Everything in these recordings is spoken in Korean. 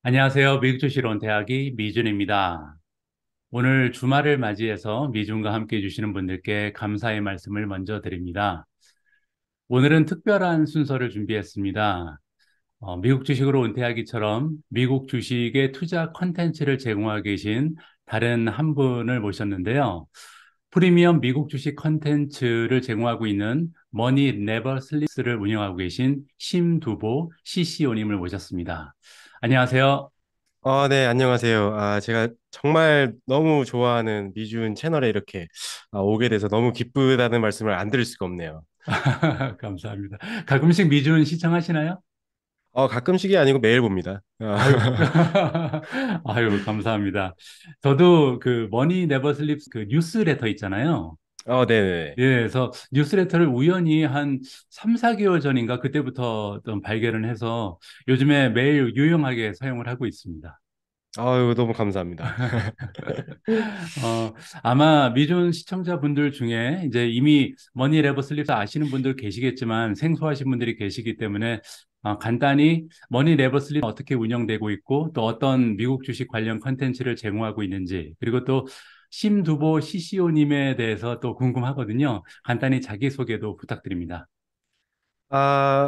안녕하세요. 미국 주식론 대학이 미준입니다. 오늘 주말을 맞이해서 미준과 함께 해주시는 분들께 감사의 말씀을 먼저 드립니다. 오늘은 특별한 순서를 준비했습니다. 미국 주식으로 은퇴하기처럼 미국 주식의 투자 컨텐츠를 제공하고 계신 다른 한 분을 모셨는데요. 프리미엄 미국 주식 컨텐츠를 제공하고 있는 머니 네버 슬립스를 운영하고 계신 심두보 CCO님을 모셨습니다. 안녕하세요. 네, 안녕하세요. 제가 정말 너무 좋아하는 미준 채널에 이렇게 오게 돼서 너무 기쁘다는 말씀을 안 드릴 수가 없네요. 감사합니다. 가끔씩 미준 시청하시나요? 가끔씩이 아니고 매일 봅니다. 아유, 아유, 감사합니다. 저도 그 머니 네버 슬립 그 뉴스레터 있잖아요. 네네. 예, 그래서 뉴스레터를 우연히 한 3, 4개월 전인가 그때부터 좀 발견을 해서 요즘에 매일 유용하게 사용을 하고 있습니다. 아유, 너무 감사합니다. 어, 아마 미존 시청자분들 중에 이제 이미 머니 레버 슬립스 아시는 분들 계시겠지만 생소하신 분들이 계시기 때문에 간단히 머니 레버 슬립 어떻게 운영되고 있고 또 어떤 미국 주식 관련 컨텐츠를 제공하고 있는지 그리고 또 심두보 CCO님에 대해서 또 궁금하거든요. 간단히 자기소개도 부탁드립니다.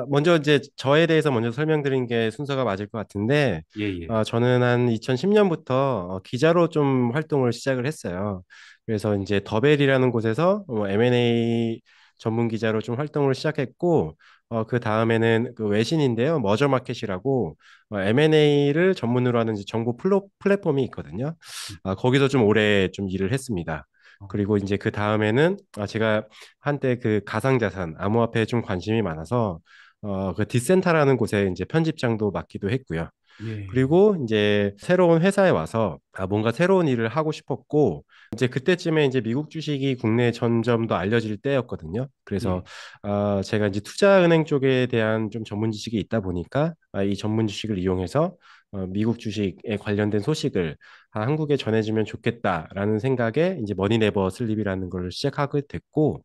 먼저 이제 저에 대해서 먼저 설명드린 게 순서가 맞을 것 같은데, 예, 예. 저는 한 2010년부터 기자로 좀 활동을 시작을 했어요. 그래서 이제 더벨이라는 곳에서 M&A 전문 기자로 좀 활동을 시작했고, 그 다음에는 그 외신인데요. 머저마켓이라고 M&A를 전문으로 하는 이제 정보 플랫폼이 있거든요. 거기서 좀 오래 좀 일을 했습니다. 어, 그리고 이제 그 다음에는 제가 한때 그 가상자산, 암호화폐에 좀 관심이 많아서 그 디센타라는 곳에 이제 편집장도 맡기도 했고요. 예, 그리고 이제 새로운 회사에 와서 뭔가 새로운 일을 하고 싶었고 이제 그때쯤에 이제 미국 주식이 국내에 점점 더 알려질 때였거든요. 그래서 예. 제가 이제 투자은행 쪽에 대한 좀 전문 지식이 있다 보니까 이 전문 지식을 이용해서 미국 주식에 관련된 소식을 한국에 전해주면 좋겠다라는 생각에 이제 머니네버 슬립이라는 걸 시작하게 됐고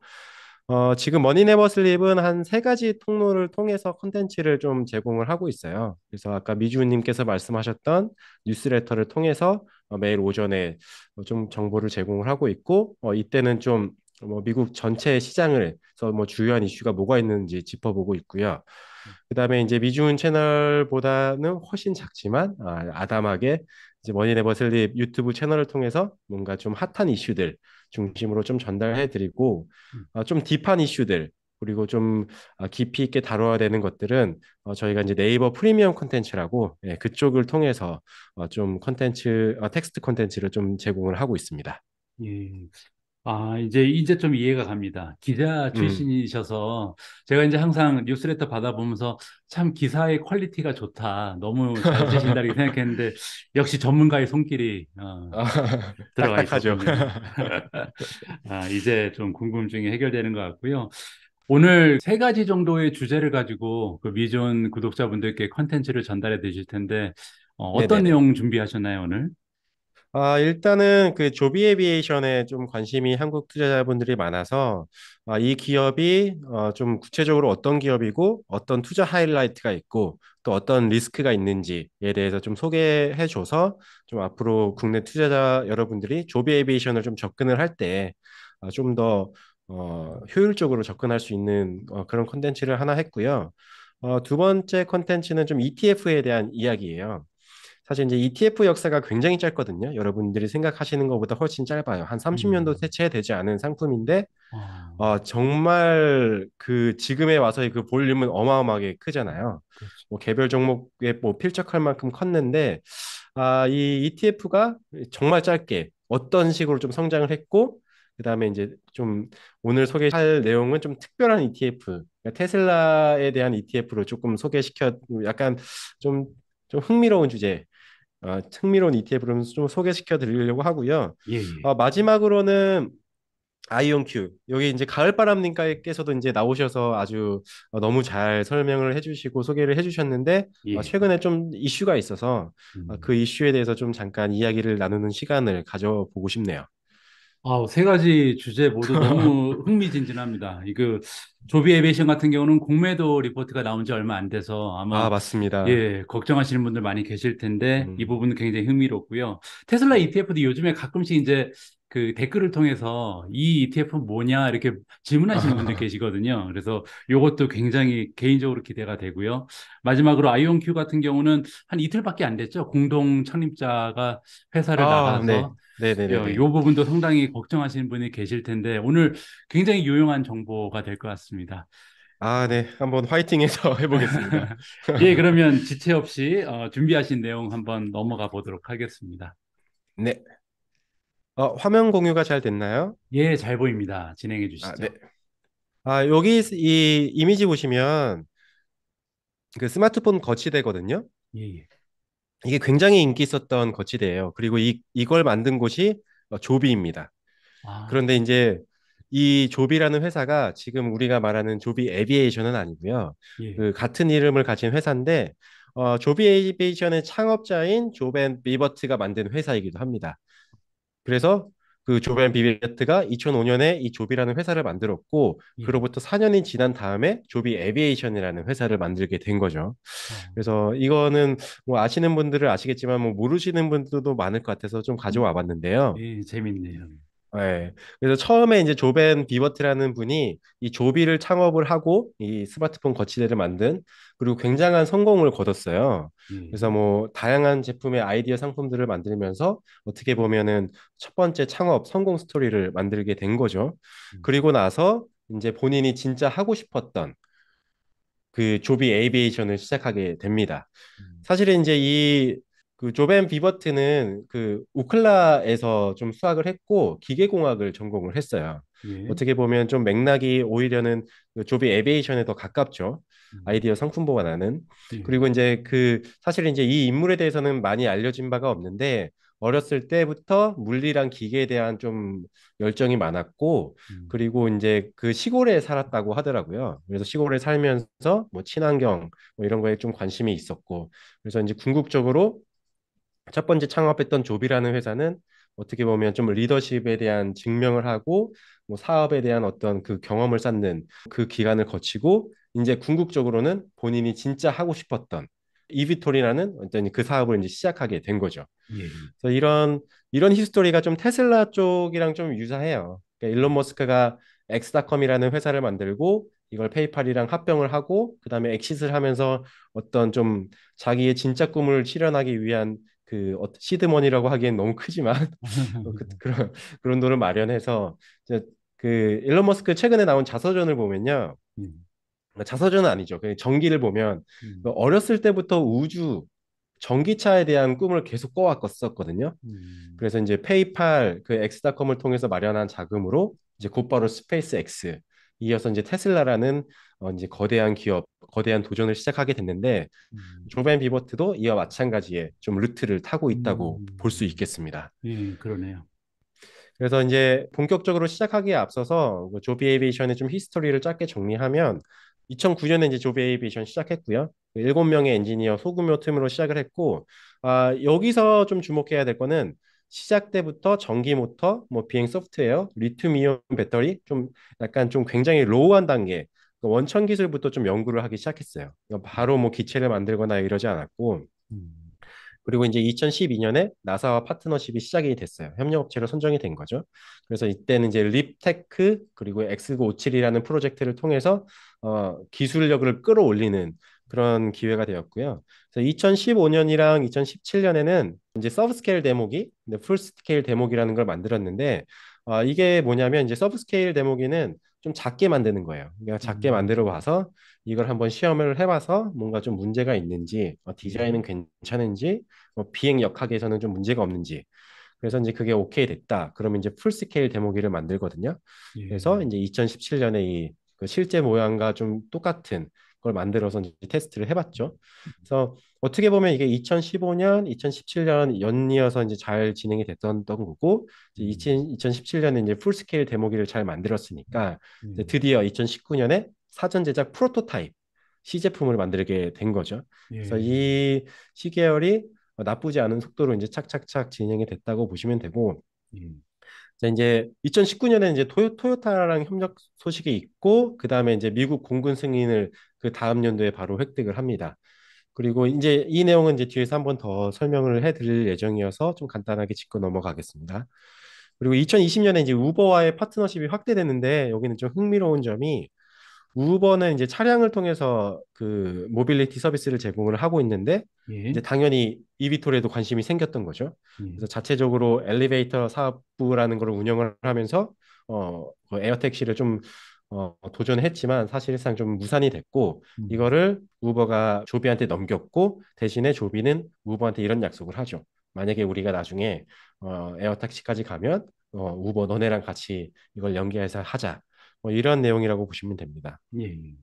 지금 머니네버 슬립은 한 세 가지 통로를 통해서 콘텐츠를 좀 제공을 하고 있어요. 그래서 아까 미주님께서 말씀하셨던 뉴스레터를 통해서 매일 오전에 좀 정보를 제공을 하고 있고 이때는 좀 미국 전체 시장을서 뭐 주요한 이슈가 뭐가 있는지 짚어보고 있고요. 그다음에 이제 미준 채널보다는 훨씬 작지만 아담하게 이제 머니네버 슬립 유튜브 채널을 통해서 뭔가 좀 핫한 이슈들 중심으로 좀 전달해 드리고 좀 딥한 이슈들 그리고 좀 깊이 있게 다뤄야 되는 것들은 저희가 이제 네이버 프리미엄 콘텐츠라고 그쪽을 통해서 좀 텍스트 콘텐츠를 좀 제공을 하고 있습니다. 예. 이제 좀 이해가 갑니다. 기자 음. 출신이셔서 제가 이제 항상 뉴스레터 받아보면서 참 기사의 퀄리티가 좋다. 너무 잘 쓰신다 이렇게 생각했는데 역시 전문가의 손길이 들어가 딱딱하죠. 있었군요. 이제 좀 궁금증이 해결되는 것 같고요. 오늘 세 가지 정도의 주제를 가지고 그 미존 구독자분들께 컨텐츠를 전달해 드릴 텐데 어떤 네네네. 내용 준비하셨나요, 오늘? 일단은 그 조비 에비에이션에 좀 관심이 한국 투자자분들이 많아서 이 기업이 좀 구체적으로 어떤 기업이고 어떤 투자 하이라이트가 있고 또 어떤 리스크가 있는지에 대해서 좀 소개해줘서 좀 앞으로 국내 투자자 여러분들이 조비 에비에이션을 좀 접근을 할 때 좀 더 효율적으로 접근할 수 있는 그런 콘텐츠를 하나 했고요. 두 번째 콘텐츠는 좀 ETF에 대한 이야기예요. 사실 이제 ETF 역사가 굉장히 짧거든요. 여러분들이 생각하시는 것보다 훨씬 짧아요. 한 30년도 음, 대체되지 않은 상품인데, 어, 정말 그 지금에 와서의 그 볼륨은 어마어마하게 크잖아요. 그렇죠. 뭐 개별 종목에 뭐 필적할 만큼 컸는데, 이 ETF가 정말 짧게 어떤 식으로 좀 성장을 했고, 그다음에 이제 좀 오늘 소개할 내용은 좀 특별한 ETF, 그러니까 테슬라에 대한 ETF로 조금 소개시켜 약간 좀 좀 흥미로운 주제 흥미로운 ETF를 좀 소개시켜 드리려고 하고요. 예, 예, 마지막으로는 아이온큐 여기 이제 가을바람님께서도 이제 나오셔서 아주 너무 잘 설명을 해주시고 소개를 해주셨는데 예. 최근에 좀 이슈가 있어서 음. 그 이슈에 대해서 좀 잠깐 이야기를 나누는 시간을 가져보고 싶네요. 세 가지 주제 모두 너무 흥미진진합니다. 이거 조비 에비에이션 같은 경우는 공매도 리포트가 나온 지 얼마 안 돼서 아, 아마 맞습니다. 예, 걱정하시는 분들 많이 계실 텐데 이 음, 부분은 굉장히 흥미롭고요. 테슬라 ETF도 요즘에 가끔씩 이제 그 댓글을 통해서 이 ETF는 뭐냐 이렇게 질문하시는 분들 계시거든요. 그래서 이것도 굉장히 개인적으로 기대가 되고요. 마지막으로 아이온큐 같은 경우는 한 이틀밖에 안 됐죠. 공동 창립자가 회사를 아, 네. 나가서 이 네네네네. 부분도 상당히 걱정하시는 분이 계실 텐데 오늘 굉장히 유용한 정보가 될 것 같습니다. 아, 네. 한번 화이팅해서 해보겠습니다. 예, 그러면 지체 없이 준비하신 내용 한번 넘어가 보도록 하겠습니다. 네. 화면 공유가 잘 됐나요? 예, 잘 보입니다. 진행해 아, 네. 주시죠. 여기 이 이미지 보시면 그 스마트폰 거치대거든요. 예, 예. 이게 굉장히 인기 있었던 거치대예요. 그리고 이걸 만든 곳이 조비입니다. 아, 그런데 이제 이 조비라는 회사가 지금 우리가 말하는 조비 에비에이션은 아니고요. 예, 그 같은 이름을 가진 회사인데 조비 에비에이션의 창업자인 조벤 비버트가 만든 회사이기도 합니다. 그래서 그 조벤 비버트가 2005년에 이 조비라는 회사를 만들었고 예. 그로부터 4년이 지난 다음에 조비 에비에이션이라는 회사를 만들게 된 거죠. 어, 그래서 이거는 뭐 아시는 분들은 아시겠지만 뭐 모르시는 분들도 많을 것 같아서 좀 가져와 봤는데요. 예, 재밌네요. 네. 그래서 처음에 이제 조벤 비버트라는 분이 이 조비를 창업을 하고 이 스마트폰 거치대를 만든 그리고 굉장한 성공을 거뒀어요. 그래서 예, 뭐 다양한 제품의 아이디어 상품들을 만들면서 어떻게 보면은 첫 번째 창업 성공 스토리를 만들게 된 거죠. 음, 그리고 나서 이제 본인이 진짜 하고 싶었던 그 조비 에이비에이션을 시작하게 됩니다. 음, 사실은 이제 이 그 조벤 비버트는 그 우클라에서 좀 수학을 했고 기계공학을 전공을 했어요. 예, 어떻게 보면 좀 맥락이 오히려는 그 조비 에비에이션에 더 가깝죠. 음, 아이디어 상품보다는. 예, 그리고 이제 그 사실 이제 이 인물에 대해서는 많이 알려진 바가 없는데 어렸을 때부터 물리랑 기계에 대한 좀 열정이 많았고 음, 그리고 이제 그 시골에 살았다고 하더라고요. 그래서 시골에 살면서 뭐 친환경 뭐 이런 거에 좀 관심이 있었고 그래서 이제 궁극적으로 첫 번째 창업했던 조비라는 회사는 어떻게 보면 좀 리더십에 대한 증명을 하고 뭐 사업에 대한 어떤 그 경험을 쌓는 그 기간을 거치고 이제 궁극적으로는 본인이 진짜 하고 싶었던 이비톨이라는 어떤 그 사업을 이제 시작하게 된 거죠. 예, 그래서 이런 히스토리가 좀 테슬라 쪽이랑 좀 유사해요. 그러니까 일론 머스크가 엑스닷컴이라는 회사를 만들고 이걸 페이팔이랑 합병을 하고 그다음에 엑싯을 하면서 어떤 좀 자기의 진짜 꿈을 실현하기 위한 그 시드머니라고 하기엔 너무 크지만 그런 돈을 마련해서 이제 그 일론 머스크 최근에 나온 자서전을 보면요. 음, 자서전은 아니죠. 그 전기를 보면 그 음, 어렸을 때부터 우주 전기차에 대한 꿈을 계속 꿔왔었거든요. 음, 그래서 이제 페이팔 그 엑스닷컴을 통해서 마련한 자금으로 이제 곧바로 스페이스 X 이어서 이제 테슬라라는 이제 거대한 기업, 거대한 도전을 시작하게 됐는데 음, 조벤 비버트도 이와 마찬가지의 좀 루트를 타고 있다고 볼 수 음, 있겠습니다. 예, 그러네요. 그래서 이제 본격적으로 시작하기에 앞서서 그 조비 에이비에이션의 좀 히스토리를 짧게 정리하면 2009년에 이제 조비 에이비에이션 시작했고요. 7명의 엔지니어 소규모 팀으로 시작을 했고 여기서 좀 주목해야 될 거는 시작 때부터 전기 모터, 뭐 비행 소프트웨어, 리튬 이온 배터리 좀 약간 좀 굉장히 로우한 단계 그 원천 기술부터 좀 연구를 하기 시작했어요. 그러니까 바로 뭐 기체를 만들거나 이러지 않았고 음, 그리고 이제 2012년에 나사와 파트너십이 시작이 됐어요. 협력업체로 선정이 된 거죠. 그래서 이때는 이제 립테크 그리고 엑스57이라는 프로젝트를 통해서 기술력을 끌어올리는 그런 기회가 되었고요. 그래서 2015년이랑 2017년에는 이제 서브스케일 데모기, 풀스케일 데모기라는 걸 만들었는데 이게 뭐냐면 이제 서브스케일 데모기는 좀 작게 만드는 거예요. 그러니까 작게 만들어 음, 봐서 이걸 한번 시험을 해봐서 뭔가 좀 문제가 있는지, 예, 디자인은 괜찮은지, 비행 역학에서는 좀 문제가 없는지. 그래서 이제 그게 오케이 됐다. 그러면 이제 풀스케일 데모기를 만들거든요. 예, 그래서 이제 2017년에 이그 실제 모양과 좀 똑같은 걸 만들어서 이제 테스트를 해봤죠. 그래서 어떻게 보면 이게 2015년, 2017년 연이어서 이제 잘 진행이 됐던 거고, 이제 음, 2017년에 이제 풀스케일 데모기를 잘 만들었으니까 이제 예, 드디어 2019년에 사전 제작 프로토타입 시제품을 만들게 된 거죠. 그래서 예, 이 시계열이 나쁘지 않은 속도로 이제 착착착 진행이 됐다고 보시면 되고 예, 자, 이제 2019년에 이제 토요타랑 협력 소식이 있고, 그 다음에 이제 미국 공군 승인을 그 다음 연도에 바로 획득을 합니다. 그리고 이제 이 내용은 이제 뒤에서 한번 더 설명을 해드릴 예정이어서 좀 간단하게 짚고 넘어가겠습니다. 그리고 2020년에 이제 우버와의 파트너십이 확대됐는데, 여기는 좀 흥미로운 점이, 우버는 이제 차량을 통해서 그 모빌리티 서비스를 제공을 하고 있는데, 이제 예, 당연히 이비톨에도 관심이 생겼던 거죠. 예, 그래서 자체적으로 엘리베이터 사업부라는 걸 운영을 하면서 그 에어 택시를 좀 도전했지만 사실상 좀 무산이 됐고, 음, 이거를 우버가 조비한테 넘겼고, 대신에 조비는 우버한테 이런 약속을 하죠. 만약에 우리가 나중에 에어 택시까지 가면 우버 너네랑 같이 이걸 연계해서 하자. 뭐 이런 내용이라고 보시면 됩니다. 예, 예.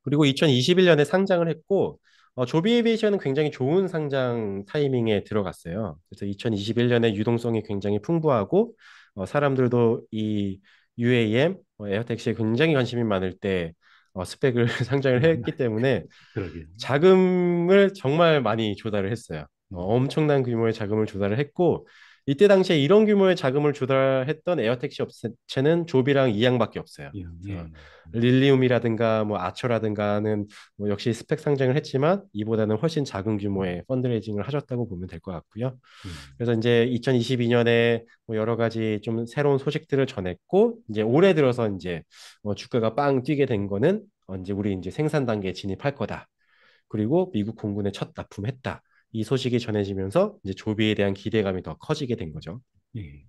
그리고 2021년에 상장을 했고, 조비 에비에이션은 굉장히 좋은 상장 타이밍에 들어갔어요. 그래서 2021년에 유동성이 굉장히 풍부하고, 사람들도 이 UAM, 에어택시에 굉장히 관심이 많을 때 스펙을 상장을 했기 때문에 그러게요. 자금을 정말 많이 조달을 했어요. 음, 엄청난 규모의 자금을 조달을 했고, 이때 당시에 이런 규모의 자금을 조달했던 에어택시 업체는 조비랑 이양밖에 없어요. 예, 그래서 예, 릴리움이라든가 뭐 아처라든가는 뭐 역시 스펙 상장을 했지만 이보다는 훨씬 작은 규모의 펀드레이징을 하셨다고 보면 될 것 같고요. 예, 그래서 이제 2022년에 뭐 여러 가지 좀 새로운 소식들을 전했고, 이제 올해 들어서 이제 주가가 빵 뛰게 된 거는 이제 우리 이제 생산 단계에 진입할 거다. 그리고 미국 공군에 첫 납품했다. 이 소식이 전해지면서 이제 조비에 대한 기대감이 더 커지게 된 거죠. 예,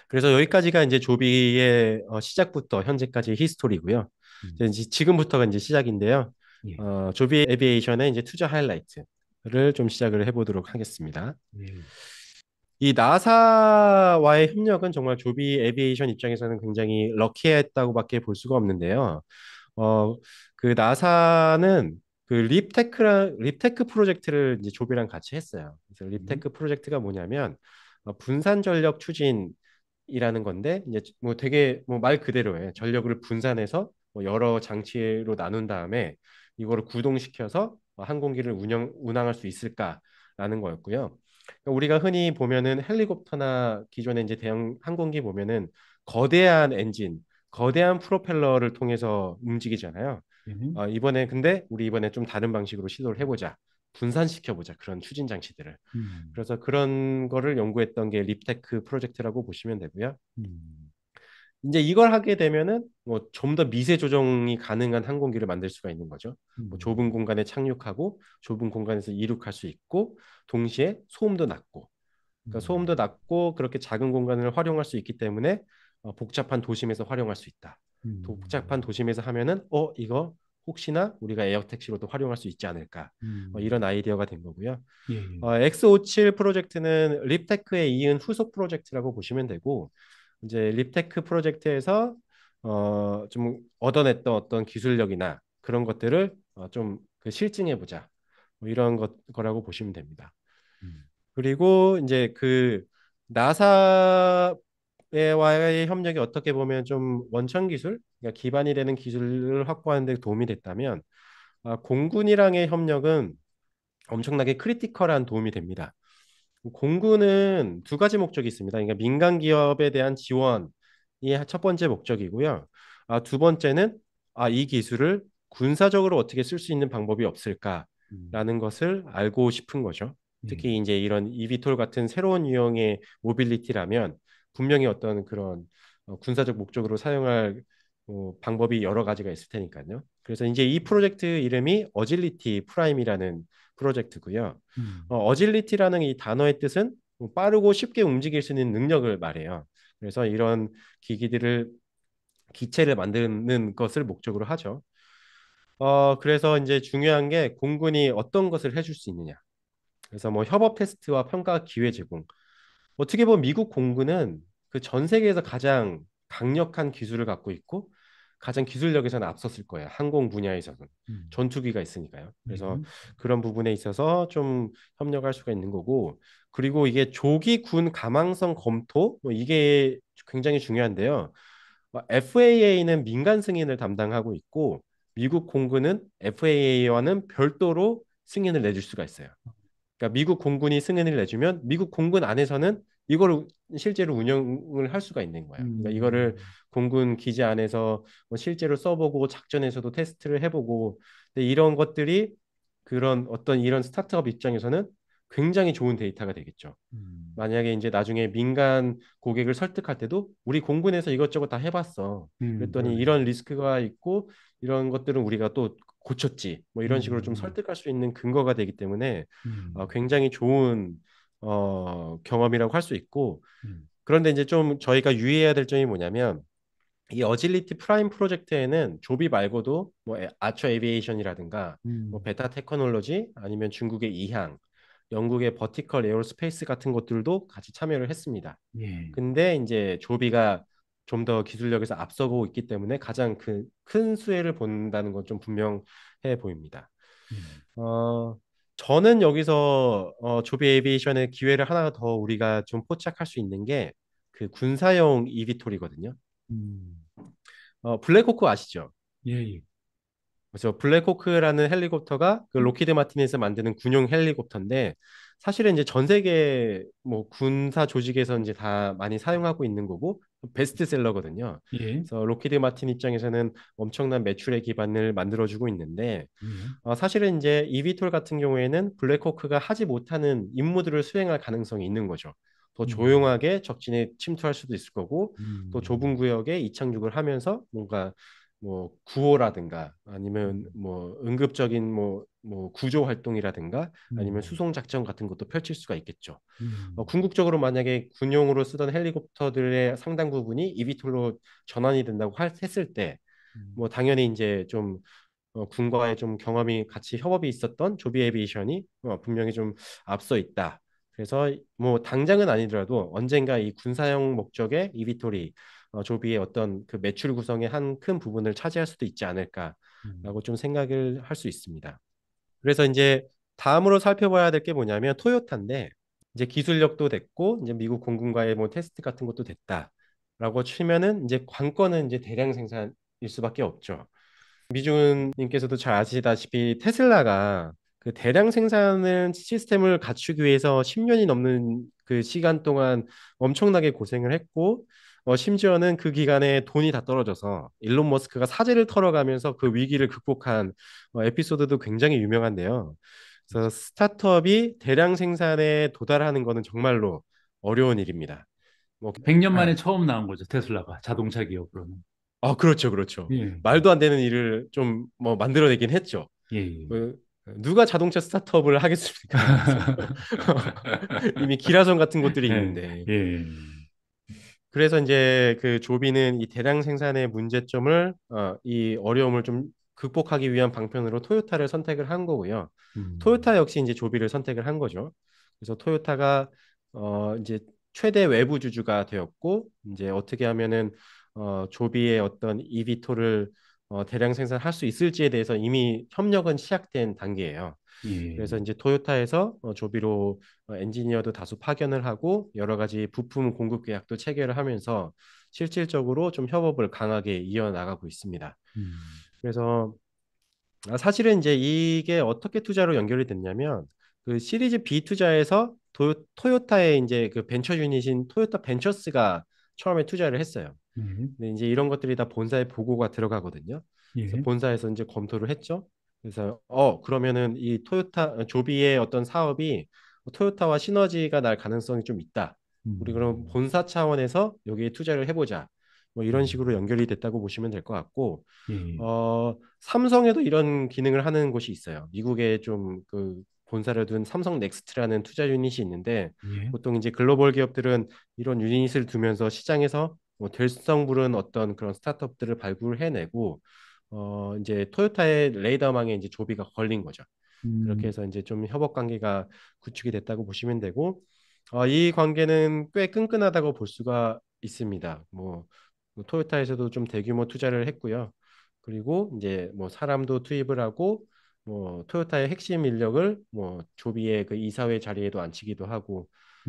그래서 여기까지가 이제 조비의 시작부터 현재까지 히스토리고요. 음, 이제 지금부터가 이제 시작인데요. 예, 조비 에비에이션의 이제 투자 하이라이트를 좀 시작을 해보도록 하겠습니다. 예, 이 나사와의 협력은 정말 조비 에비에이션 입장에서는 굉장히 럭키했다고밖에 볼 수가 없는데요. 어, 그 나사는 그 립테크 프로젝트를 이제 조비랑 같이 했어요. 그래서 음, 립테크 프로젝트가 뭐냐면 분산 전력 추진이라는 건데 이제 뭐 되게 뭐 말 그대로예요. 전력을 분산해서 뭐 여러 장치로 나눈 다음에 이거를 구동시켜서 항공기를 운항할 수 있을까라는 거였고요. 그러니까 우리가 흔히 보면은 헬리콥터나 기존의 이제 대형 항공기 보면은 거대한 엔진, 거대한 프로펠러를 통해서 움직이잖아요. 예, 이번에 근데 우리 이번에 좀 다른 방식으로 시도를 해보자. 분산시켜보자. 그런 추진 장치들을. 음, 그래서 그런 거를 연구했던 게 립테크 프로젝트라고 보시면 되고요. 음, 이제 이걸 하게 되면은 뭐 좀 더 미세 조정이 가능한 항공기를 만들 수가 있는 거죠. 뭐 좁은 음, 공간에 착륙하고 좁은 공간에서 이륙할 수 있고 동시에 소음도 낮고 그러니까 소음도 음, 낮고 그렇게 작은 공간을 활용할 수 있기 때문에 복잡한 도심에서 활용할 수 있다. 복잡한 음, 도심에서 하면은 이거 혹시나 우리가 에어택시로도 활용할 수 있지 않을까. 이런 음, 아이디어가 된 거고요. 예, 예, X57 프로젝트는 립테크에 이은 후속 프로젝트라고 보시면 되고 이제 립테크 프로젝트에서 좀 얻어냈던 어떤 기술력이나 그런 것들을 좀 그 실증해 보자. 뭐 이런 거라고 보시면 됩니다. 음, 그리고 이제 그 나사와의 협력이 어떻게 보면 좀 원천 기술, 그러니까 기반이 되는 기술을 확보하는 데 도움이 됐다면 공군이랑의 협력은 엄청나게 크리티컬한 도움이 됩니다. 공군은 두 가지 목적이 있습니다. 그러니까 민간 기업에 대한 지원이 첫 번째 목적이고요. 두 번째는 이 기술을 군사적으로 어떻게 쓸 수 있는 방법이 음, 없을까라는 것을 알고 싶은 거죠. 예, 특히 이제 이런 이비톨 같은 새로운 유형의 모빌리티라면 분명히 어떤 그런 군사적 목적으로 사용할 방법이 여러 가지가 있을 테니까요. 그래서 이제 이 프로젝트 이름이 어질리티 프라임이라는 프로젝트고요. 어질리티라는 이 단어의 뜻은 뭐 빠르고 쉽게 움직일 수 있는 능력을 말해요. 그래서 이런 기기들을 기체를 만드는 것을 목적으로 하죠. 그래서 이제 중요한 게 공군이 어떤 것을 해줄 수 있느냐. 그래서 뭐 협업 테스트와 평가 기회 제공. 어떻게 보면 미국 공군은 그 전 세계에서 가장 강력한 기술을 갖고 있고 가장 기술력에서는 앞섰을 거예요. 항공 분야에서는 음, 전투기가 있으니까요. 예, 그래서 그런 부분에 있어서 좀 협력할 수가 있는 거고 그리고 이게 조기 군 가망성 검토 뭐 이게 굉장히 중요한데요. FAA는 민간 승인을 담당하고 있고 미국 공군은 FAA와는 별도로 승인을 내줄 수가 있어요. 그러니까 미국 공군이 승인을 내주면 미국 공군 안에서는 이거를 실제로 운영을 할 수가 있는 거예요. 그러니까 이거를 음, 공군 기지 안에서 뭐 실제로 써보고 작전에서도 테스트를 해보고, 근데 이런 것들이 그런 어떤 이런 스타트업 입장에서는 굉장히 좋은 데이터가 되겠죠. 음, 만약에 이제 나중에 민간 고객을 설득할 때도 우리 공군에서 이것저것 다 해봤어. 그랬더니 그러네. 이런 리스크가 있고 이런 것들은 우리가 또 고쳤지. 뭐 이런 식으로 좀 음, 설득할 수 있는 근거가 되기 때문에 음, 굉장히 좋은 경험이라고 할 수 있고, 음, 그런데 이제 좀 저희가 유의해야 될 점이 뭐냐면 이 어질리티 프라임 프로젝트에는 조비 말고도 뭐 아처 에비에이션이라든가 뭐 음, 베타 테크놀로지 아니면 중국의 이항, 영국의 버티컬 에어로스페이스 같은 것들도 같이 참여를 했습니다. 예, 근데 이제 조비가 좀 더 기술력에서 앞서고 있기 때문에 가장 큰 수혜를 본다는 건 좀 분명해 보입니다. 예, 어, 저는 여기서 조비 에비에이션의 기회를 하나 더 우리가 좀 포착할 수 있는 게 그 군사용 이비톨이거든요. 음, 블랙호크 아시죠? 예, 예, 그래서 블랙호크라는 헬리콥터가 그 로키드 마틴에서 만드는 군용 헬리콥터인데, 사실은 이제 전 세계 뭐 군사 조직에서 이제 다 많이 사용하고 있는 거고 베스트셀러거든요. 예, 그래서 로키드 마틴 입장에서는 엄청난 매출의 기반을 만들어주고 있는데, 예, 사실은 이제 이비톨 같은 경우에는 블랙호크가 하지 못하는 임무들을 수행할 가능성이 있는 거죠. 더 음, 조용하게 적진에 침투할 수도 있을 거고, 또 좁은 음, 구역에 이착륙을 하면서 뭔가 뭐 구호라든가 아니면 음, 뭐 응급적인 뭐 구조 활동이라든가 아니면 음, 수송 작전 같은 것도 펼칠 수가 있겠죠. 음, 궁극적으로 만약에 군용으로 쓰던 헬리콥터들의 상당 부분이 이비톨로 전환이 된다고 했을 때, 음, 뭐 당연히 이제 좀 군과의 좀 경험이 같이 협업이 있었던 조비 에비에이션이 분명히 좀 앞서 있다. 그래서 뭐 당장은 아니더라도 언젠가 이 군사용 목적의 이비톨이 조비의 어떤 그 매출 구성의 한 큰 부분을 차지할 수도 있지 음, 않을까라고 좀 생각을 할 수 있습니다. 그래서 이제 다음으로 살펴봐야 될 게 뭐냐면 토요타인데, 이제 기술력도 됐고 이제 미국 공군과의 뭐 테스트 같은 것도 됐다라고 치면은 이제 관건은 이제 대량 생산일 수밖에 없죠. 미준님께서도 잘 아시다시피 테슬라가 그 대량 생산을 시스템을 갖추기 위해서 10년이 넘는 그 시간 동안 엄청나게 고생을 했고, 심지어는 그 기간에 돈이 다 떨어져서 일론 머스크가 사재를 털어가면서 그 위기를 극복한 에피소드도 굉장히 유명한데요. 그래서 스타트업이 대량 생산에 도달하는 것은 정말로 어려운 일입니다. 뭐, 100년 만에 아, 처음 나온 거죠, 테슬라가 자동차 기업으로는. 그렇죠, 그렇죠. 예, 말도 안 되는 일을 좀 뭐 만들어내긴 했죠. 예, 예. 뭐, 누가 자동차 스타트업을 하겠습니까? 그래서 이미 기라성 같은 것들이 예, 있는데, 예, 그래서 이제 그 조비는 이 대량 생산의 문제점을 이 어려움을 좀 극복하기 위한 방편으로 토요타를 선택을 한 거고요. 음, 토요타 역시 이제 조비를 선택을 한 거죠. 그래서 토요타가 이제 최대 외부 주주가 되었고, 이제 어떻게 하면은 조비의 어떤 이비토를 대량 생산할 수 있을지에 대해서 이미 협력은 시작된 단계예요. 예, 그래서 이제 토요타에서 조비로 엔지니어도 다수 파견을 하고 여러 가지 부품 공급 계약도 체결을 하면서 실질적으로 좀 협업을 강하게 이어나가고 있습니다. 음, 그래서 사실은 이제 이게 어떻게 투자로 연결이 됐냐면 그 시리즈 B 투자에서 토요타의 이제 그 벤처 유닛인 토요타 벤처스가 처음에 투자를 했어요. 예, 근데 이제 이런 것들이 다 본사에 보고가 들어가거든요. 그래서 예, 본사에서 이제 검토를 했죠. 그래서 그러면은 이 토요타 조비의 어떤 사업이 토요타와 시너지가 날 가능성이 좀 있다. 우리 그럼 음, 본사 차원에서 여기에 투자를 해보자. 뭐 이런 식으로 음, 연결이 됐다고 보시면 될 것 같고, 예, 삼성에도 이런 기능을 하는 곳이 있어요. 미국에 좀 그 본사를 둔 삼성 넥스트라는 투자 유닛이 있는데, 예, 보통 이제 글로벌 기업들은 이런 유닛을 두면서 시장에서 뭐 될성 부른 어떤 그런 스타트업들을 발굴해내고, 이제 토요타의 레이더망에 이제 조비가 걸린 거죠. 그렇게 음, 해서 이제 좀 협업 관계가 구축이 됐다고 보시면 되고, 이 관계는 꽤 끈끈하다고 볼 수가 있습니다. 뭐 토요타에서도 좀 대규모 투자를 했고요. 그리고 이제 뭐 사람도 투입을 하고 뭐 토요타의 핵심 인력을 뭐 조비의 그 이사회 자리에도 앉히기도 하고,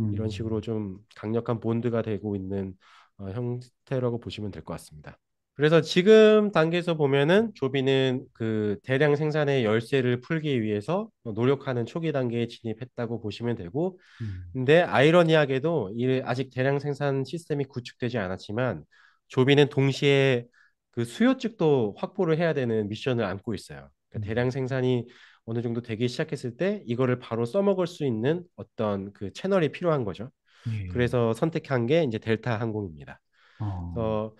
이런 식으로 음. 좀 강력한 본드가 되고 있는 형태라고 보시면 될 것 같습니다. 그래서 지금 단계에서 보면은 조비는 그 대량 생산의 열쇠를 풀기 위해서 노력하는 초기 단계에 진입했다고 보시면 되고, 음, 근데 아이러니하게도 이 아직 대량 생산 시스템이 구축되지 않았지만 조비는 동시에 그 수요 측도 확보를 해야 되는 미션을 안고 있어요. 그러니까 음, 대량 생산이 어느 정도 되기 시작했을 때 이거를 바로 써먹을 수 있는 어떤 그 채널이 필요한 거죠. 예, 그래서 선택한 게 이제 델타 항공입니다. 어, 그래서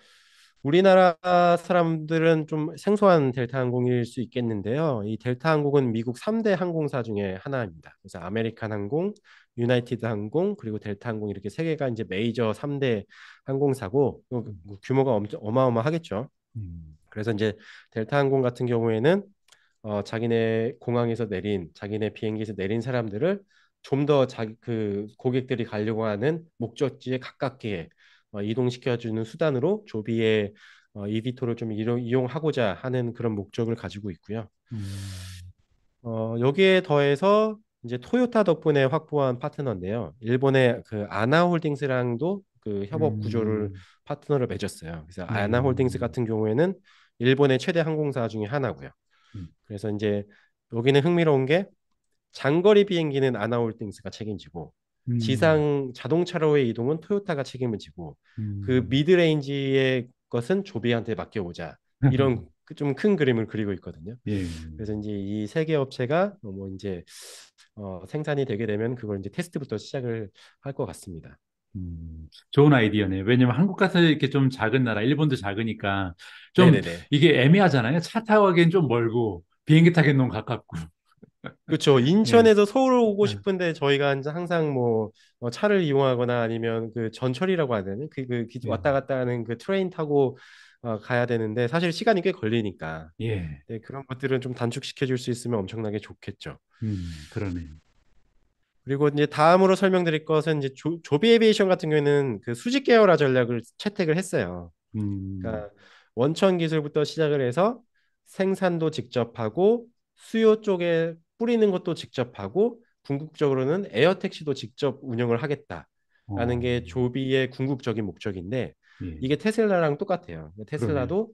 우리나라 사람들은 좀 생소한 델타 항공일 수 있겠는데요. 이 델타 항공은 미국 3대 항공사 중에 하나입니다. 그래서 아메리칸 항공, 유나이티드 항공, 그리고 델타 항공 이렇게 세 개가 이제 메이저 3대 항공사고 규모가 엄청 어마어마하겠죠. 그래서 이제 델타 항공 같은 경우에는 자기네 공항에서 내린 자기네 비행기에서 내린 사람들을 좀 더 자기 그 고객들이 가려고 하는 목적지에 가깝게 이동시켜주는 수단으로 조비의 이비토를 좀 이용하고자 하는 그런 목적을 가지고 있고요. 음, 여기에 더해서 이제 토요타 덕분에 확보한 파트너인데요. 일본의 그 아나홀딩스랑도 그 협업 구조를 음, 파트너를 맺었어요. 그래서 예, 아나홀딩스 같은 경우에는 일본의 최대 항공사 중에 하나고요. 음, 그래서 이제 여기는 흥미로운 게 장거리 비행기는 아나홀딩스가 책임지고 음, 지상 자동차로의 이동은 토요타가 책임을 지고 그 음, 미드레인지의 것은 조비한테 맡겨보자. 이런 좀 큰 그림을 그리고 있거든요. 예, 그래서 이제 이 세 개 업체가 뭐 이제 생산이 되게 되면 그걸 이제 테스트부터 시작을 할 것 같습니다. 좋은 아이디어네요. 왜냐면 한국 같은 이렇게 좀 작은 나라, 일본도 작으니까 좀 네네네. 이게 애매하잖아요. 차 타고 가기엔 좀 멀고 비행기 타기엔 너무 가깝고. 그렇죠. 예, 인천에서 서울 오고 예, 싶은데 저희가 이제 항상 뭐 차를 이용하거나 아니면 그 전철이라고 해야 되나? 예, 왔다 갔다 하는 그 트레인 타고 가야 되는데 사실 시간이 꽤 걸리니까 예, 네, 그런 것들은 좀 단축시켜 줄 수 있으면 엄청나게 좋겠죠. 그러네요. 그리고 이제 다음으로 설명드릴 것은 이제 조비 에비에이션 같은 경우에는 그 수직 계열화 전략을 채택을 했어요. 음, 그러니까 원천 기술부터 시작을 해서 생산도 직접 하고 수요 쪽에 뿌리는 것도 직접 하고 궁극적으로는 에어 택시도 직접 운영을 하겠다라는 어, 게 조비의 궁극적인 목적인데 예, 이게 테슬라랑 똑같아요. 그러네요. 테슬라도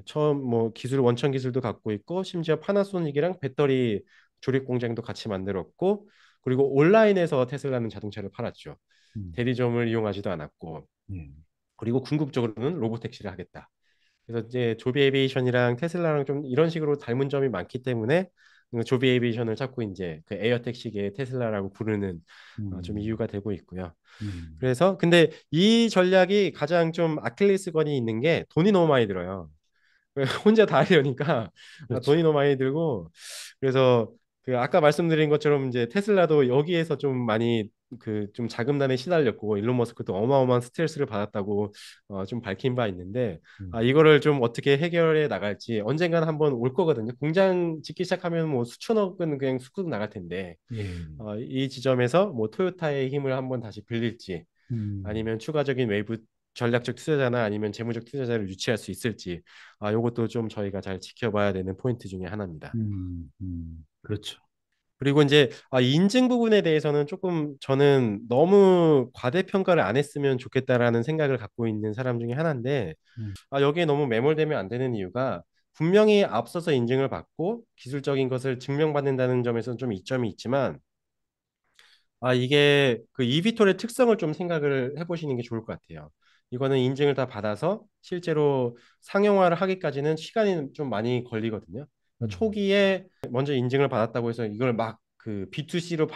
처음 뭐 기술 원천 기술도 갖고 있고 심지어 파나소닉이랑 배터리 조립 공장도 같이 만들었고 그리고 온라인에서 테슬라는 자동차를 팔았죠. 음, 대리점을 이용하지도 않았고 예, 그리고 궁극적으로는 로보택시를 하겠다. 그래서 이제 조비 에비에이션이랑 테슬라랑 좀 이런 식으로 닮은 점이 많기 때문에 조비 에비에이션을 자꾸 이제 그 에어 택시계의 테슬라라고 부르는 좀 음, 이유가 되고 있고요. 음, 그래서 근데 이 전략이 가장 좀 아킬레스건이 있는 게 돈이 너무 많이 들어요. 혼자 다 하려니까 그렇죠. 돈이 너무 많이 들고 그래서 그 아까 말씀드린 것처럼 이제 테슬라도 여기에서 좀 많이 그 좀 자금난에 시달렸고 일론 머스크도 어마어마한 스트레스를 받았다고 좀 밝힌 바 있는데 이거를 좀 어떻게 해결해 나갈지 언젠가는 한번 올 거거든요. 공장 짓기 시작하면 뭐 수천억은 그냥 쑥쑥 나갈 텐데 예, 이 지점에서 뭐 토요타의 힘을 한번 다시 빌릴지 음, 아니면 추가적인 외부 전략적 투자자나 아니면 재무적 투자자를 유치할 수 있을지 요것도 좀 저희가 잘 지켜봐야 되는 포인트 중에 하나입니다. 그렇죠. 그리고 이제 인증 부분에 대해서는 조금 저는 너무 과대평가를 안 했으면 좋겠다라는 생각을 갖고 있는 사람 중에 하나인데 음, 여기에 너무 매몰되면 안 되는 이유가 분명히 앞서서 인증을 받고 기술적인 것을 증명받는다는 점에서는 좀 이점이 있지만 이게 그 이비톨의 특성을 좀 생각을 해보시는 게 좋을 것 같아요. 이거는 인증을 다 받아서 실제로 상용화를 하기까지는 시간이 좀 많이 걸리거든요. 그러니까 음, 초기에 먼저 인증을 받았다고 해서 이걸 막 그 B2C로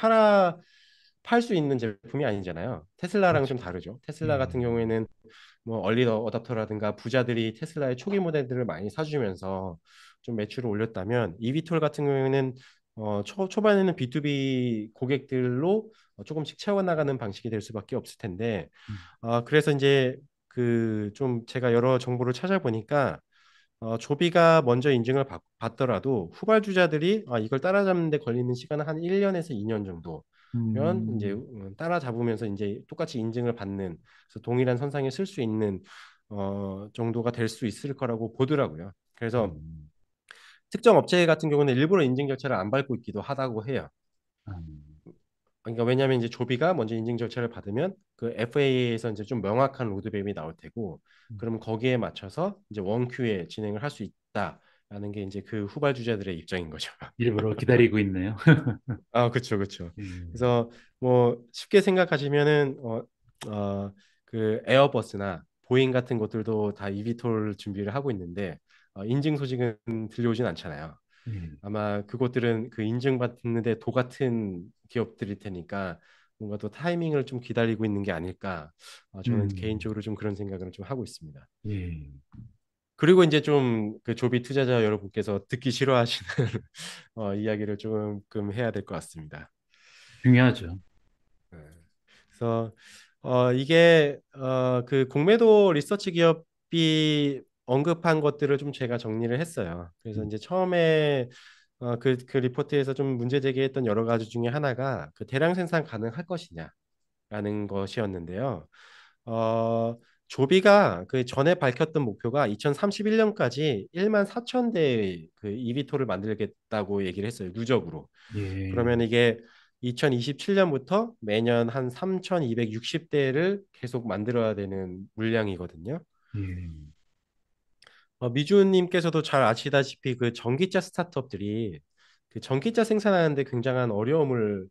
팔 수 있는 제품이 아니잖아요. 테슬라랑 그렇죠. 좀 다르죠. 예, 테슬라 같은 경우에는 뭐 얼리 어답터라든가 부자들이 테슬라의 초기 모델들을 많이 사주면서 좀 매출을 올렸다면 이비톨 같은 경우에는 초반에는 B2B 고객들로 조금씩 채워나가는 방식이 될 수밖에 없을 텐데 음, 그래서 이제 그 좀 제가 여러 정보를 찾아보니까 조비가 먼저 인증을 받더라도 후발주자들이 이걸 따라잡는 데 걸리는 시간은 한 1년에서 2년 정도면 이제 음, 따라잡으면서 이제 똑같이 인증을 받는 그래서 동일한 선상에 쓸 수 있는 정도가 될 수 있을 거라고 보더라고요. 그래서 음, 특정 업체 같은 경우는 일부러 인증 절차를 안 밟고 있기도 하다고 해요. 음. 그러니까 왜냐하면 이제 조비가 먼저 인증 절차를 받으면 그 FAA에서 이제 좀 명확한 로드맵이 나올 테고, 그럼 거기에 맞춰서 이제 원큐에 진행을 할 수 있다라는 게 이제 그 후발주자들의 입장인 거죠. 일부러 기다리고 있네요. 아, 그렇죠, 그렇죠. 음, 그래서 뭐 쉽게 생각하시면은 그 에어버스나 보잉 같은 것들도 다 이비톨 준비를 하고 있는데 인증 소식은 들려오진 않잖아요. 예, 아마 그것들은 그 인증받는데 도 같은 기업들일 테니까 뭔가 또 타이밍을 좀 기다리고 있는 게 아닐까. 저는 음, 개인적으로 좀 그런 생각을 좀 하고 있습니다. 예, 그리고 이제 좀 그 조비 투자자 여러분께서 듣기 싫어하시는 이야기를 조금 해야 될 것 같습니다. 중요하죠. 네. 그래서 이게 그 공매도 리서치 기업이 언급한 것들을 좀 제가 정리를 했어요. 그래서 음, 이제 처음에 그 리포트에서 좀 문제 제기했던 여러 가지 중에 하나가 그 대량 생산 가능할 것이냐라는 것이었는데요. 어, 조비가 그 전에 밝혔던 목표가 2031년까지 1만 4천 대의 그 이비토를 만들겠다고 얘기를 했어요. 누적으로. 예, 그러면 이게 2027년부터 매년 한 3,260대를 계속 만들어야 되는 물량이거든요. 예, 미주님께서도 잘 아시다시피 그 전기차 스타트업들이 그 전기차 생산하는데 굉장한 어려움을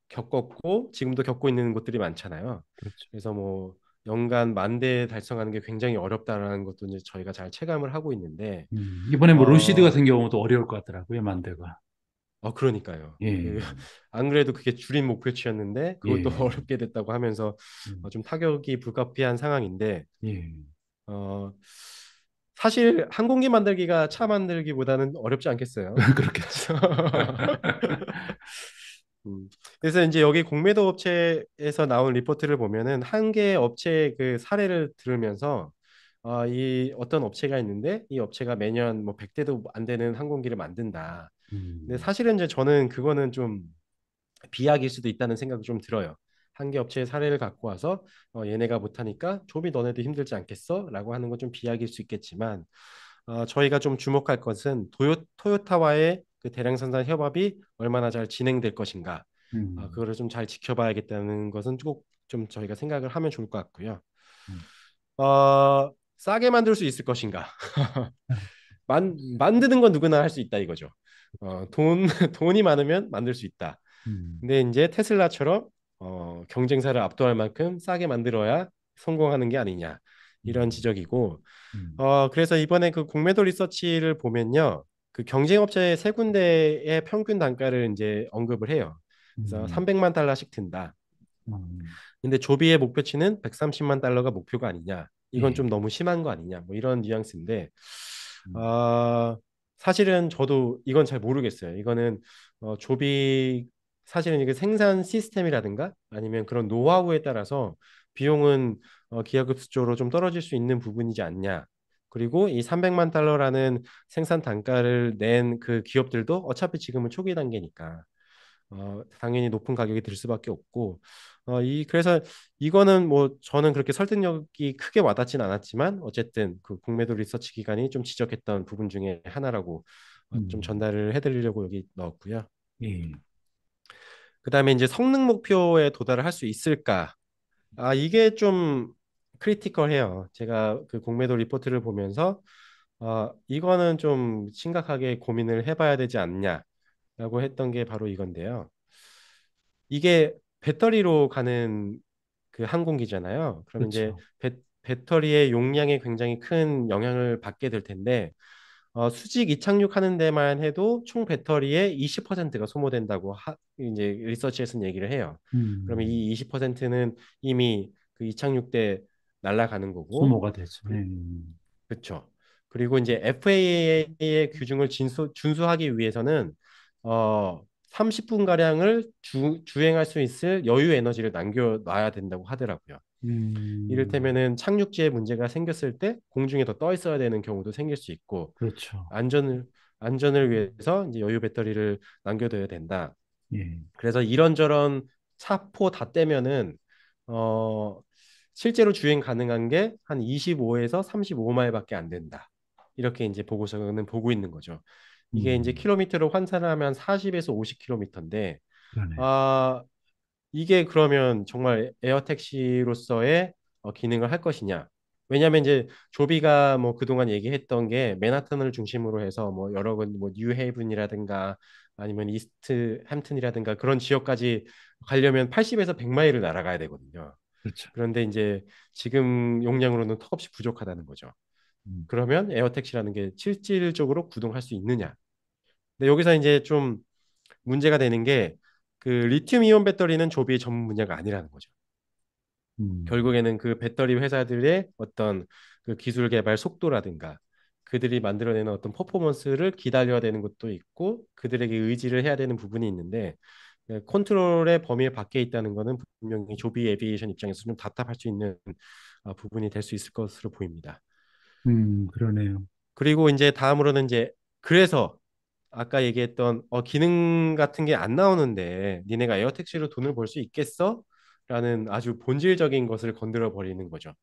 겪었고 지금도 겪고 있는 곳들이 많잖아요. 그렇죠. 그래서 뭐 연간 1만 대 달성하는 게 굉장히 어렵다라는 것도 이제 저희가 잘 체감을 하고 있는데 이번에 뭐 루시드 어, 같은 경우도 어려울 것 같더라고요, 만대가. 그러니까요. 예, 안 그래도 그게 줄인 목표치였는데 그것도 예, 어렵게 됐다고 하면서 음, 좀 타격이 불가피한 상황인데 예, 어, 사실 항공기 만들기가 차 만들기보다는 어렵지 않겠어요. 그렇겠죠. 음. 그래서 이제 여기 공매도 업체에서 나온 리포트를 보면은 한 개 업체 그 사례를 들으면서 이 어떤 업체가 있는데 이 업체가 매년 뭐 100대도 안 되는 항공기를 만든다. 근데 음, 사실은 이제 저는 그거는 좀 비약일 수도 있다는 생각이 좀 들어요. 한 개 업체의 사례를 갖고 와서 얘네가 못하니까 좀이 너네도 힘들지 않겠어? 라고 하는 건 좀 비약일 수 있겠지만 저희가 좀 주목할 것은 토요타와의 그 대량 생산 협업이 얼마나 잘 진행될 것인가. 음, 그거를 좀 잘 지켜봐야겠다는 것은 꼭 좀 저희가 생각을 하면 좋을 것 같고요. 음. 싸게 만들 수 있을 것인가. 만드는 건 누구나 할 수 있다 이거죠. 돈이 많으면 만들 수 있다. 음, 근데 이제 테슬라처럼 경쟁사를 압도할 만큼 싸게 만들어야 성공하는 게 아니냐 이런 음, 지적이고 음, 그래서 이번에 그 공매도 리서치를 보면요 그 경쟁업체 세 군데의 평균 단가를 이제 언급을 해요. 그래서 음, 300만 달러씩 든다. 근데 조비의 목표치는 130만 달러가 목표가 아니냐. 이건 예, 좀 너무 심한 거 아니냐. 뭐 이런 뉘앙스인데 음, 어, 사실은 저도 이건 잘 모르겠어요. 이거는 조비 사실은 이게 생산 시스템이라든가 아니면 그런 노하우에 따라서 비용은 기하급수적으로 좀 떨어질 수 있는 부분이지 않냐. 그리고 이 300만 달러라는 생산 단가를 낸 그 기업들도 어차피 지금은 초기 단계니까 당연히 높은 가격이 들 수밖에 없고 그래서 이거는 뭐 저는 그렇게 설득력이 크게 와닿진 않았지만 어쨌든 그 공매도 리서치 기관이 좀 지적했던 부분 중에 하나라고 좀 음, 전달을 해드리려고 여기 넣었고요. 예, 그다음에 이제 성능 목표에 도달을 할 수 있을까? 이게 좀 크리티컬해요. 제가 그 공매도 리포트를 보면서 이거는 좀 심각하게 고민을 해봐야 되지 않냐라고 했던 게 바로 이건데요. 이게 배터리로 가는 그 항공기잖아요. 그러면 이제 그렇죠. 배터리의 용량에 굉장히 큰 영향을 받게 될 텐데 수직 이착륙하는 데만 해도 총 배터리의 20%가 소모된다고 이제 리서치에서는 얘기를 해요. 그러면 음, 이 20%는 이미 그 이착륙 때 날아가는 거고, 소모가 되죠. 그, 그렇죠. 그리고 이제 FAA의 규정을 준수하기 위해서는 30분 가량을 주행할 수 있을 여유 에너지를 남겨놔야 된다고 하더라고요. 음, 이를테면은 착륙지에 문제가 생겼을 때 공중에 더 떠 있어야 되는 경우도 생길 수 있고 그렇죠. 안전을 안전을 위해서 이제 여유 배터리를 남겨둬야 된다. 예, 그래서 이런저런 차포 다 떼면은 어 실제로 주행 가능한 게 한 25에서 35마일밖에 안 된다. 이렇게 이제 보고서는 보고 있는 거죠. 이게 이제 음, 킬로미터로 환산하면 40에서 50km인데 그러네요. 이게 그러면 정말 에어택시로서의 기능을 할 것이냐? 왜냐하면 이제 조비가 뭐 그동안 얘기했던 게 맨하탄을 중심으로 해서 뭐 여러 군 뭐 뉴헤이븐이라든가 아니면 이스트 햄튼이라든가 그런 지역까지 가려면 80에서 100마일을 날아가야 되거든요. 그렇죠. 그런데 이제 지금 용량으로는 턱없이 부족하다는 거죠. 음, 그러면 에어택시라는 게 실질적으로 구동할 수 있느냐? 근데 여기서 이제 좀 문제가 되는 게 그 리튬 이온 배터리는 조비의 전문 분야가 아니라는 거죠. 음, 결국에는 그 배터리 회사들의 어떤 그 기술 개발 속도라든가 그들이 만들어내는 어떤 퍼포먼스를 기다려야 되는 것도 있고 그들에게 의지를 해야 되는 부분이 있는데 컨트롤의 범위 밖에 있다는 것은 분명히 조비 에비에이션 입장에서 좀 답답할 수 있는 부분이 될 수 있을 것으로 보입니다. 그러네요. 그리고 이제 다음으로는 이제 그래서 아까 얘기했던 기능 같은 게 안 나오는데 니네가 에어택시로 돈을 벌 수 있겠어? 라는 아주 본질적인 것을 건드려 버리는 거죠.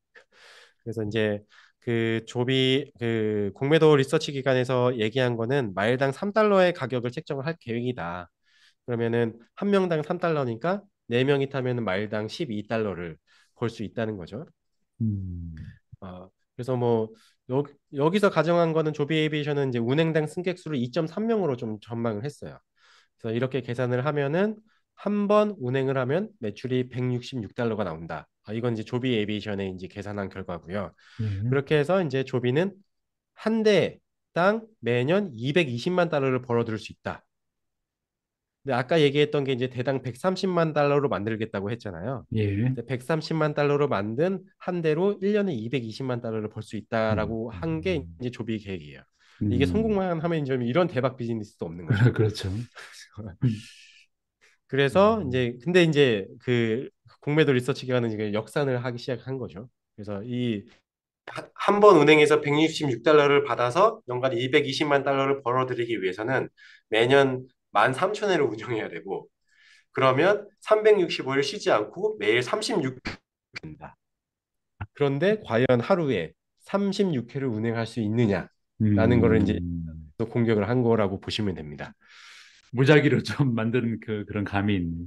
그래서 이제 그 조비 그 공매도 리서치 기관에서 얘기한 거는 마일당 3달러의 가격을 책정을 할 계획이다. 그러면은 한 명당 3달러니까 네 명이 타면은 마일당 12달러를 벌 수 있다는 거죠. 음, 그래서 뭐 여기서 가정한 거는 조비 에이비에이션은 이제 운행당 승객 수를 2.3명으로 좀 전망을 했어요. 그래서 이렇게 계산을 하면은 한 번 운행을 하면 매출이 166달러가 나온다. 이건 이제 조비 에이비에이션에 이제 계산한 결과고요. 예. 그렇게 해서 이제 조비는 한 대당 매년 220만 달러를 벌어들일 수 있다. 근데 아까 얘기했던 게 이제 대당 130만 달러로 만들겠다고 했잖아요. 예. 130만 달러로 만든 한 대로 1년에 220만 달러를 벌 수 음, 있다라고 한 게 음, 이제 조비 계획이에요. 이게 음, 성공만 하면 이제 이런 대박 비즈니스도 없는 거죠. 그렇죠. 음, 그래서 음, 이제 근데 이제 그 공매도 리서치 기관은 이제 역산을 하기 시작한 거죠. 그래서 이 한 번 은행에서 166달러를 받아서 연간 220만 달러를 벌어들이기 위해서는 매년 13,000회를 운영해야 되고 그러면 365일 쉬지 않고 매일 36회입니다. 그런데 과연 하루에 36회를 운행할 수 있느냐라는 거를 이제 음. 또 공격을 한 거라고 보시면 됩니다. 무작위로 좀 만든 그런 감이 있네.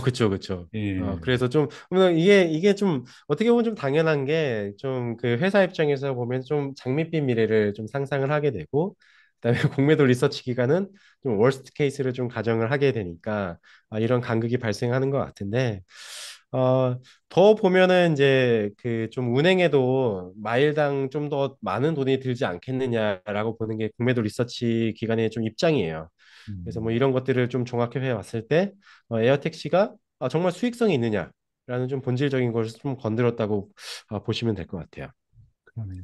그쵸, 그쵸. 예. 그래서 좀, 물론 이게 좀, 어떻게 보면 좀 당연한 게, 좀 그 회사 입장에서 보면 좀 장밋빛 미래를 좀 상상을 하게 되고, 그다음에 공매도 리서치 기관은 좀 월스트 케이스를 좀 가정을 하게 되니까, 이런 간극이 발생하는 것 같은데, 어, 더 보면은 이제 그 좀 운행에도 마일당 좀 더 많은 돈이 들지 않겠느냐라고 보는 게 공매도 리서치 기관의 좀 입장이에요. 그래서 뭐 음, 이런 것들을 좀 종합해 봤을 때 에어택시가 정말 수익성이 있느냐라는 좀 본질적인 것을 좀 건드렸다고 보시면 될 것 같아요. 그러네요.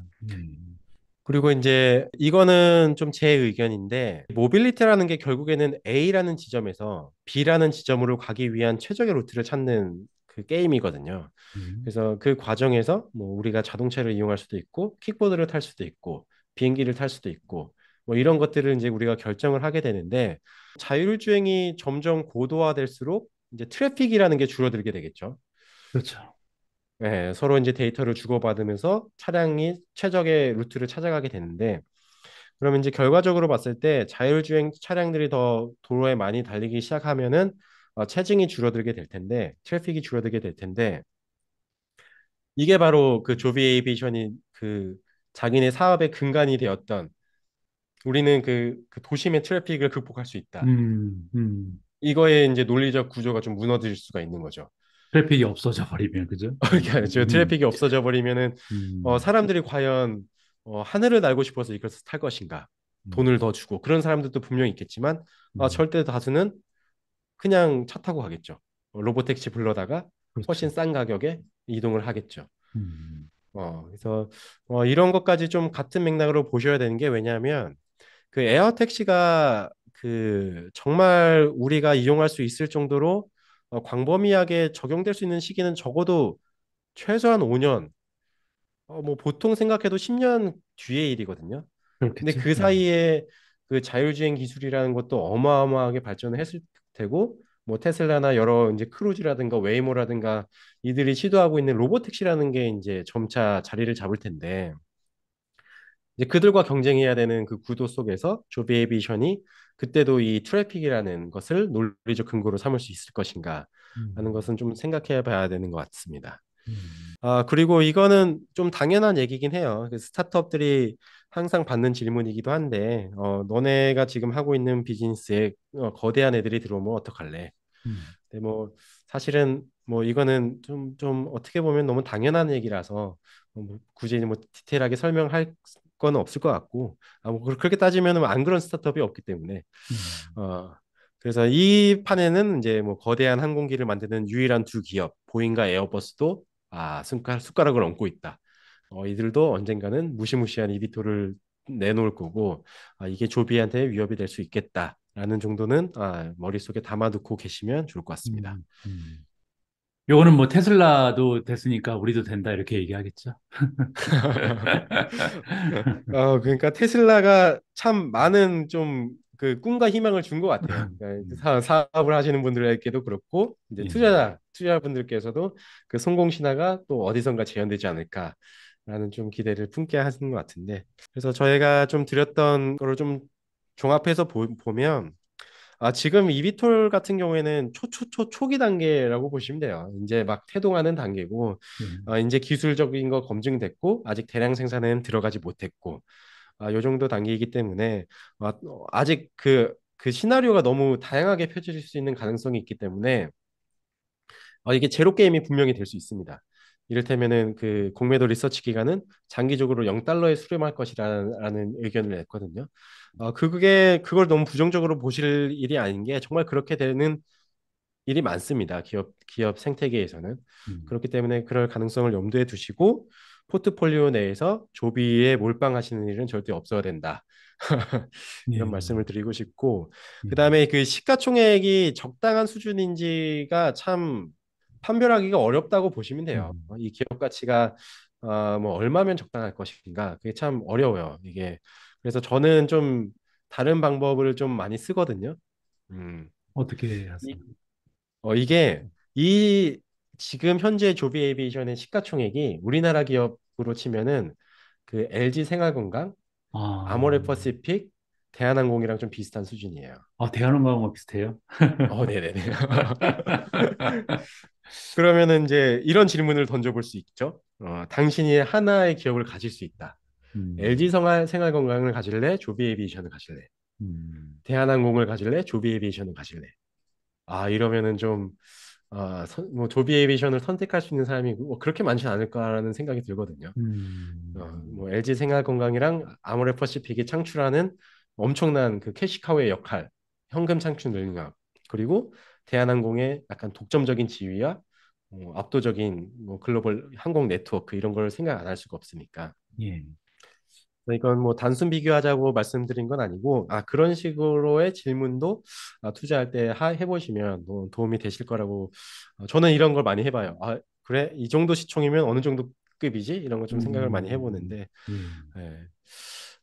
그리고 이제 이거는 좀 제 의견인데 모빌리티라는 게 결국에는 A라는 지점에서 B라는 지점으로 가기 위한 최적의 루트를 찾는 그 게임이거든요. 음, 그래서 그 과정에서 뭐 우리가 자동차를 이용할 수도 있고 킥보드를 탈 수도 있고 비행기를 탈 수도 있고 뭐 이런 것들을 이제 우리가 결정을 하게 되는데 자율주행이 점점 고도화될수록 이제 트래픽이라는 게 줄어들게 되겠죠. 그렇죠. 예, 서로 이제 데이터를 주고받으면서 차량이 최적의 루트를 찾아가게 되는데 그러면 이제 결과적으로 봤을 때 자율주행 차량들이 더 도로에 많이 달리기 시작하면은 체증이 줄어들게 될 텐데 트래픽이 줄어들게 될 텐데 이게 바로 그 조비 에이비에이션이 그 자기네 사업의 근간이 되었던 우리는 그 도심의 트래픽을 극복할 수 있다. 음, 음. 이거의 이제 논리적 구조가 좀 무너질 수가 있는 거죠. 트래픽이 없어져 버리면, 그죠? 그러니까 저 트래픽이 없어져 버리면은 음, 사람들이 과연 하늘을 날고 싶어서 이것을 탈 것인가? 음, 돈을 더 주고 그런 사람들도 분명히 있겠지만 음. 절대 다수는 그냥 차 타고 가겠죠. 로보택시 불러다가 훨씬 그렇죠. 싼 가격에 이동을 하겠죠. 음, 그래서 이런 것까지 좀 같은 맥락으로 보셔야 되는 게 왜냐하면 그 에어 택시가 그 정말 우리가 이용할 수 있을 정도로 광범위하게 적용될 수 있는 시기는 적어도 최소한 5년, 뭐 보통 생각해도 10년 뒤의 일이거든요. 근데 그렇겠죠. 그 사이에 그 자율주행 기술이라는 것도 어마어마하게 발전을 했을 테고, 뭐 테슬라나 여러 이제 크루즈라든가 웨이모라든가 이들이 시도하고 있는 로보택시라는 게 이제 점차 자리를 잡을 텐데, 이제 그들과 경쟁해야 되는 그 구도 속에서 조비 에비션이 그때도 이 트래픽이라는 것을 논리적 근거로 삼을 수 있을 것인가? 하는 음, 것은 좀 생각해 봐야 되는 것 같습니다. 음, 그리고 이거는 좀 당연한 얘기긴 해요. 그 스타트업들이 항상 받는 질문이기도 한데, 너네가 지금 하고 있는 비즈니스에 거대한 애들이 들어오면 어떡할래? 음, 근데 뭐 사실은 뭐 이거는 좀 어떻게 보면 너무 당연한 얘기라서 뭐 굳이 뭐 디테일하게 설명할 건 없을 것 같고, 뭐 그렇게 따지면 안 그런 스타트업이 없기 때문에 음, 어 그래서 이 판에는 이제 뭐 거대한 항공기를 만드는 유일한 두 기업 보잉과 에어버스도 숟가락을 얹고 있다. 이들도 언젠가는 무시무시한 이비토를 내놓을 거고, 이게 조비한테 위협이 될 수 있겠다라는 정도는 머릿속에 담아두고 계시면 좋을 것 같습니다. 음, 요거는 뭐 테슬라도 됐으니까 우리도 된다 이렇게 얘기하겠죠. 그러니까 테슬라가 참 많은 좀 그 꿈과 희망을 준 것 같아요. 그러니까 음, 사업을 하시는 분들에게도 그렇고 이제 예, 투자자분들께서도 그 성공 신화가 또 어디선가 재현되지 않을까라는 좀 기대를 품게 하시는 것 같은데, 그래서 저희가 좀 드렸던 거를 좀 종합해서 보면 지금 이비톨 같은 경우에는 초기 단계라고 보시면 돼요. 이제 막 태동하는 단계고, 예, 이제 기술적인 거 검증됐고, 아직 대량 생산에는 들어가지 못했고, 요 정도 단계이기 때문에, 아직 그 시나리오가 너무 다양하게 펼쳐질 수 있는 가능성이 있기 때문에, 이게 제로 게임이 분명히 될 수 있습니다. 이를테면은 그 공매도 리서치 기관은 장기적으로 0달러에 수렴할 것이라는 의견을 냈거든요. 그걸 너무 부정적으로 보실 일이 아닌 게 정말 그렇게 되는 일이 많습니다. 기업 생태계에서는. 음, 그렇기 때문에 그럴 가능성을 염두에 두시고 포트폴리오 내에서 조비에 몰빵하시는 일은 절대 없어야 된다. 이런 예, 말씀을 드리고 싶고, 예, 그다음에 그 시가총액이 적당한 수준인지가 참 판별하기가 어렵다고 보시면 돼요. 음, 이 기업 가치가 뭐 얼마면 적당할 것인가, 그게 참 어려워요. 이게 그래서 저는 좀 다른 방법을 좀 많이 쓰거든요. 음. 어떻게 이, 하세요? 이게 이 지금 현재 조비 에이비에이션의 시가총액이 우리나라 기업으로 치면은 그 LG 생활건강, 아, 아모레 퍼시픽, 대한항공이랑 좀 비슷한 수준이에요. 대한항공하고 비슷해요? 네네네. 그러면은 이제 이런 질문을 던져볼 수 있죠. 당신이 하나의 기업을 가질 수 있다. LG 음, 생활건강을 가질래? 조비 에이비에이션을 가질래? 음, 대한항공을 가질래? 조비 에이비에이션을 가질래? 이러면은 좀 뭐 조비 에이비에이션을 선택할 수 있는 사람이 뭐 그렇게 많지 않을까라는 생각이 들거든요. 뭐 LG 생활건강이랑 아모레퍼시픽이 창출하는 엄청난 그 캐시카우의 역할, 현금 창출 능력, 그리고 대한항공의 약간 독점적인 지위와 압도적인 뭐 글로벌 항공 네트워크 이런 걸 생각 안 할 수가 없으니까. 예, 이건 뭐 단순 비교하자고 말씀드린 건 아니고, 그런 식으로의 질문도 투자할 때 해보시면 뭐 도움이 되실 거라고. 저는 이런 걸 많이 해봐요. 그래? 이 정도 시총이면 어느 정도 급이지? 이런 거 좀 생각을 많이 해보는데, 예,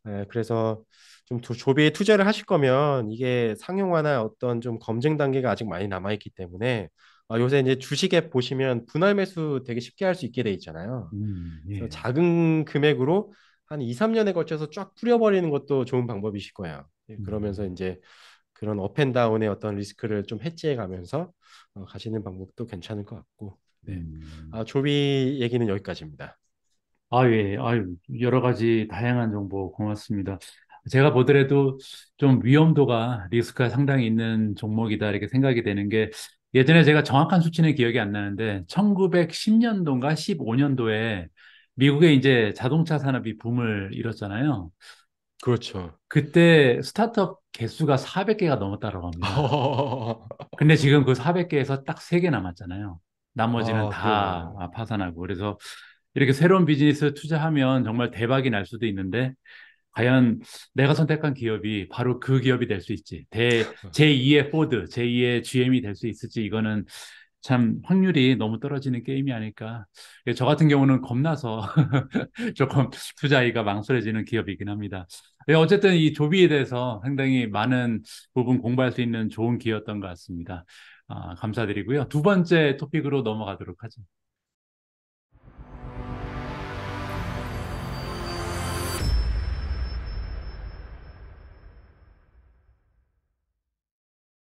예. 그래서 좀 조비에 투자를 하실 거면 이게 상용화나 어떤 좀 검증 단계가 아직 많이 남아있기 때문에, 요새 이제 주식에 보시면 분할 매수 되게 쉽게 할 수 있게 돼 있잖아요. 그래서 예, 작은 금액으로 한 2, 3년에 걸쳐서 쫙 뿌려버리는 것도 좋은 방법이실 거예요. 그러면서 음, 이제 그런 업앤다운의 어떤 리스크를 좀 해지해 가면서 가시는 방법도 괜찮을 것 같고. 네. 음. 조비 얘기는 여기까지입니다. 예. 아유, 여러 가지 다양한 정보 고맙습니다. 제가 보더라도 좀 위험도가 리스크가 상당히 있는 종목이다 이렇게 생각이 되는 게 예전에 제가 정확한 수치는 기억이 안 나는데 1910년도인가 15년도에 미국에 이제 자동차 산업이 붐을 일었잖아요. 그렇죠. 그때 스타트업 개수가 400개가 넘었다고 합니다. 근데 지금 그 400개에서 딱 3개 남았잖아요. 나머지는 다 그러네요. 파산하고. 그래서 이렇게 새로운 비즈니스 투자하면 정말 대박이 날 수도 있는데, 과연 내가 선택한 기업이 바로 그 기업이 될 수 있지. 제2의 포드, 제2의 GM이 될 수 있을지, 이거는 참 확률이 너무 떨어지는 게임이 아닐까. 저 같은 경우는 겁나서 조금 투자하기가 망설여지는 기업이긴 합니다. 어쨌든 이 조비에 대해서 상당히 많은 부분 공부할 수 있는 좋은 기회였던 것 같습니다. 감사드리고요. 두 번째 토픽으로 넘어가도록 하죠.